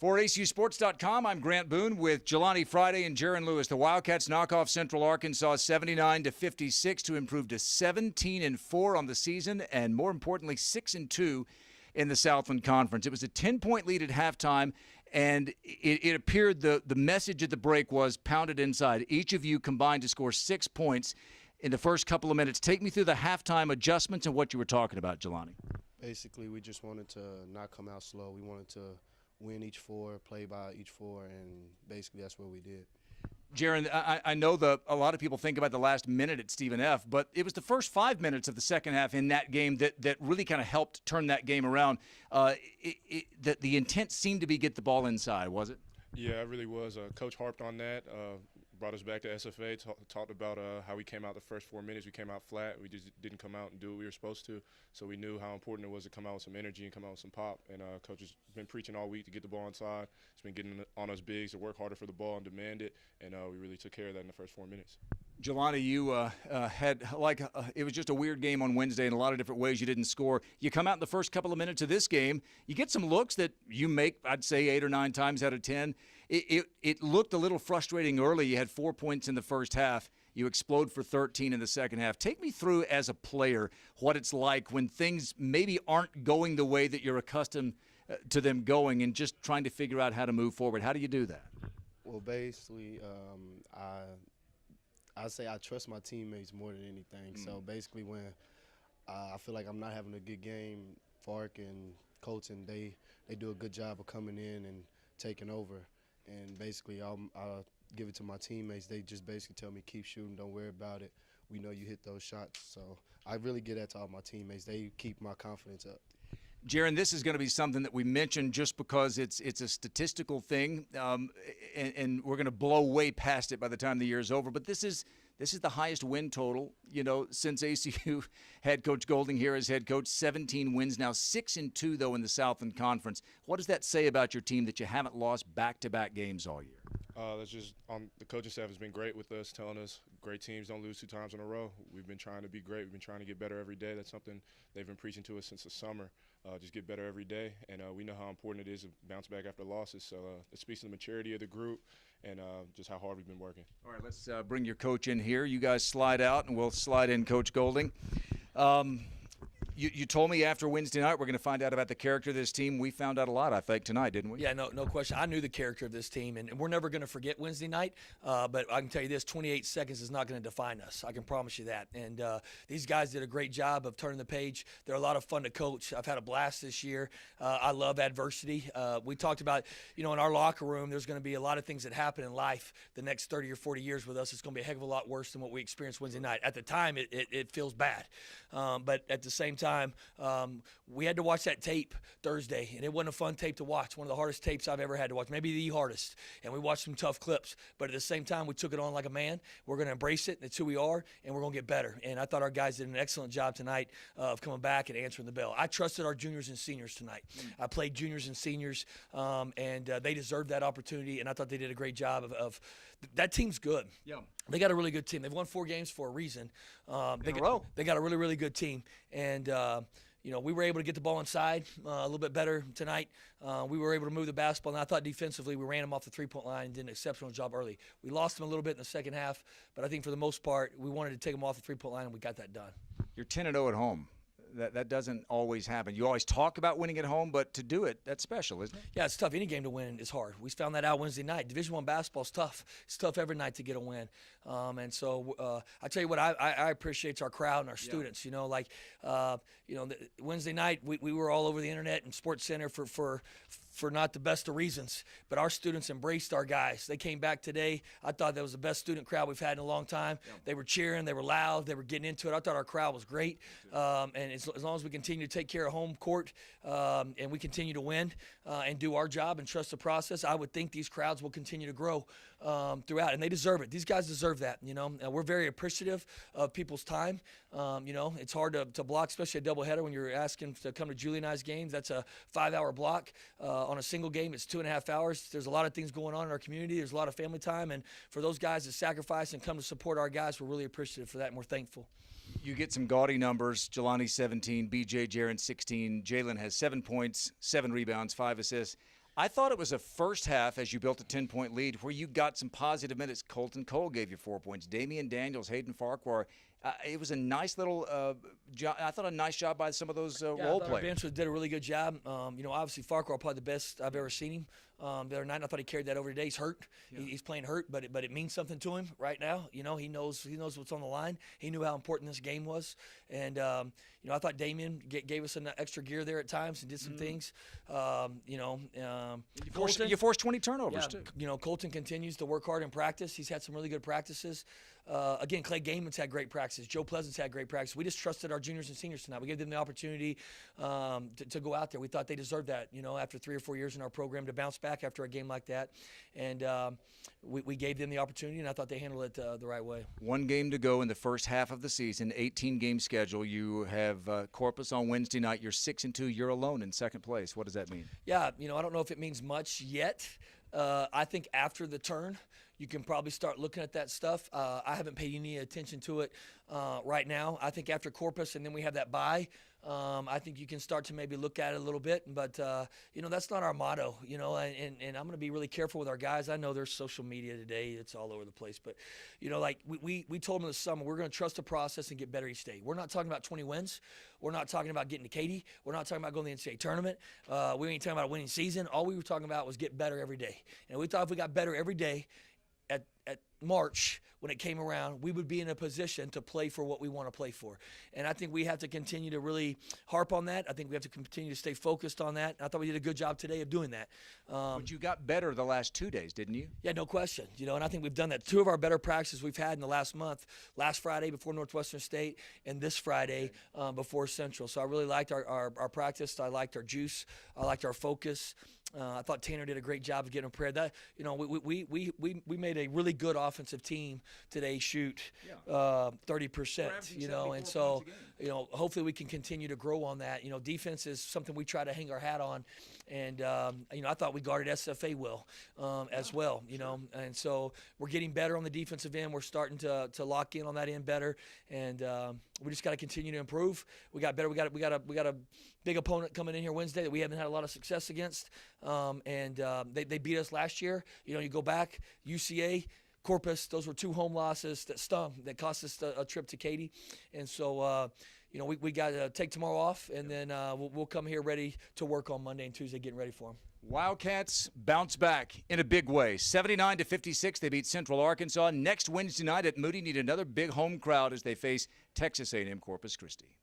For ACUSports.com, I'm Grant Boone with Jalone Friday and Jaren Lewis. The Wildcats knock off Central Arkansas 79-56 to improve to 17-4 on the season, and more importantly, 6-2 in the Southland Conference. It was a 10-point lead at halftime, and it appeared the message at the break was pounded inside. Each of you combined to score 6 points in the first couple of minutes. Take me through the halftime adjustments and what you were talking about, Jalone. Basically, we just wanted to not come out slow. We wanted to win each four, play by each four, and basically that's what we did. Jaren, I know a lot of people think about the last minute at Stephen F., but it was the first 5 minutes of the second half in that game that really kind of helped turn that game around. The intent seemed to be get the ball inside, was it? Yeah, it really was. Coach harped on that, brought us back to SFA, talked about how we came out the first 4 minutes. We came out flat. We just didn't come out and do what we were supposed to. So we knew how important it was to come out with some energy and come out with some pop. And Coach has been preaching all week to get the ball inside. He's been getting on us bigs to work harder for the ball and demand it. And we really took care of that in the first 4 minutes. Jalone, you had it was just a weird game on Wednesday in a lot of different ways. You didn't score. You come out in the first couple of minutes of this game. You get some looks that you make, I'd say, 8 or 9 times out of 10. It looked a little frustrating early. You had 4 points in the first half. You explode for 13 in the second half. Take me through, as a player, what it's like when things maybe aren't going the way that you're accustomed to them going, and just trying to figure out how to move forward. How do you do that? Well, basically, I say I trust my teammates more than anything. So basically, when I feel like I'm not having a good game, Fark and Colton, they do a good job of coming in and taking over. And basically, I'll give it to my teammates. They just basically tell me, keep shooting, don't worry about it. We know you hit those shots. So I really give that to all my teammates. They keep my confidence up. Jaren, this is going to be something that we mentioned just because it's a statistical thing, and we're going to blow way past it by the time the year is over. But this is the highest win total, since ACU head coach Golding here as head coach. 17 wins now, 6-2 though in the Southland Conference. What does that say about your team that you haven't lost back-to-back games all year? That's just the coaching staff has been great with us, telling us great teams don't lose 2 times in a row. We've been trying to be great. We've been trying to get better every day. That's something they've been preaching to us since the summer. Just get better every day, and we know how important it is to bounce back after losses. So it speaks to the maturity of the group and just how hard we've been working. All right, let's bring your coach in here. You guys slide out, and we'll slide in Coach Golding. You told me after Wednesday night we're going to find out about the character of this team. We found out a lot, I think, tonight, didn't we? Yeah, no question. I knew the character of this team, and we're never going to forget Wednesday night. But I can tell you this, 28 seconds is not going to define us. I can promise you that. And these guys did a great job of turning the page. They're a lot of fun to coach. I've had a blast this year. I love adversity. We talked about, in our locker room, there's going to be a lot of things that happen in life the next 30 or 40 years with us. It's going to be a heck of a lot worse than what we experienced Wednesday night. At the time, it feels bad. But at the same time, we had to watch that tape Thursday, and it wasn't a fun tape to watch. One of the hardest tapes I've ever had to watch, maybe the hardest. And we watched some tough clips, but at the same time, we took it on like a man. We're going to embrace it. It's who we are, and we're going to get better. And I thought our guys did an excellent job tonight of coming back and answering the bell. I trusted our juniors and seniors tonight. I played juniors and seniors, and they deserved that opportunity, and I thought they did a great job of that team's good. Yeah. They got a really good team. They've won 4 games for a reason. In a row. They got a really, really good team, and we were able to get the ball inside a little bit better tonight. We were able to move the basketball, and I thought defensively we ran them off the three-point line and did an exceptional job early. We lost them a little bit in the second half, but I think for the most part we wanted to take them off the three-point line, and we got that done. You're 10-0 at home. That doesn't always happen. You always talk about winning at home, but to do it, that's special, isn't it? Yeah, it's tough. Any game to win is hard. We found that out Wednesday night. Division I basketball is tough. It's tough every night to get a win. And so I tell you what, I appreciate our crowd and our students. Wednesday night we were all over the internet and Sports Center for not the best of reasons, but our students embraced our guys. They came back today. I thought that was the best student crowd we've had in a long time. Yeah. They were cheering. They were loud. They were getting into it. I thought our crowd was great. And as long as we continue to take care of home court and we continue to win and do our job and trust the process, I would think these crowds will continue to grow throughout. And they deserve it. These guys deserve that. We're very appreciative of people's time. It's hard to block, especially a doubleheader when you're asking to come to Julie and I's games. That's a 5-hour block. On a single game, it's 2.5 hours. There's a lot of things going on in our community. There's a lot of family time, and for those guys to sacrifice and come to support our guys, we're really appreciative for that, and we're thankful. You get some gaudy numbers. Jalone 17, BJ Jaren 16. Jalen has 7 points, 7 rebounds, 5 assists. I thought it was a first half as you built a 10-point lead where you got some positive minutes. Colton Cole gave you 4 points. Damian Daniels, Hayden Farquhar. It was a nice little job. I thought a nice job by some of those role Our players. bench did a really good job. Obviously Farquhar probably the best I've ever seen him. The other night, I thought he carried that over today. He's hurt. Yeah. He's playing hurt, but it means something to him right now. He knows what's on the line. He knew how important this game was, and I thought Damian gave us an extra gear there at times and did some things. You forced 20 turnovers too. Colton continues to work hard in practice. He's had some really good practices. Again, Clay Gaiman's had great practices. Joe Pleasant's had great practice. We just trusted our juniors and seniors tonight. We gave them the opportunity to go out there. We thought they deserved that, after 3 or 4 years in our program, to bounce back after a game like that. And we gave them the opportunity, and I thought they handled it the right way. 1 game to go in the first half of the season, 18-game schedule. You have Corpus on Wednesday night. You're 6-2. You're alone in second place. What does that mean? Yeah, I don't know if it means much yet. I think after the turn, you can probably start looking at that stuff. I haven't paid any attention to it right now. I think after Corpus and then we have that bye, I think you can start to maybe look at it a little bit. But, that's not our motto, and I'm going to be really careful with our guys. I know there's social media today. It's all over the place. But, we told them this summer we're going to trust the process and get better each day. We're not talking about 20 wins. We're not talking about getting to Katy. We're not talking about going to the NCAA tournament. We ain't talking about a winning season. All we were talking about was get better every day. And we thought if we got better every day, at March, when it came around, we would be in a position to play for what we want to play for. And I think we have to continue to really harp on that. I think we have to continue to stay focused on that. I thought we did a good job today of doing that. But you got better the last 2 days, didn't you? Yeah, no question. And I think we've done that. 2 of our better practices we've had in the last month, last Friday before Northwestern State and this Friday before Central. So I really liked our practice. I liked our juice. I liked our focus. I thought Tanner did a great job of getting prepared. That we made a really good offensive team today shoot 30%. And so hopefully we can continue to grow on that. Defense is something we try to hang our hat on, and I thought we guarded SFA well as well. And so we're getting better on the defensive end. We're starting to lock in on that end better, and we just got to continue to improve. We got better. We got a big opponent coming in here Wednesday that we haven't had a lot of success against, and they beat us last year. You go back, UCA, Corpus, those were 2 home losses that stung, that cost us a trip to Katy. And so, we got to take tomorrow off, and then we'll come here ready to work on Monday and Tuesday, getting ready for them. Wildcats bounce back in a big way. 79-56, they beat Central Arkansas. Next Wednesday night at Moody, need another big home crowd as they face Texas A&M Corpus Christi.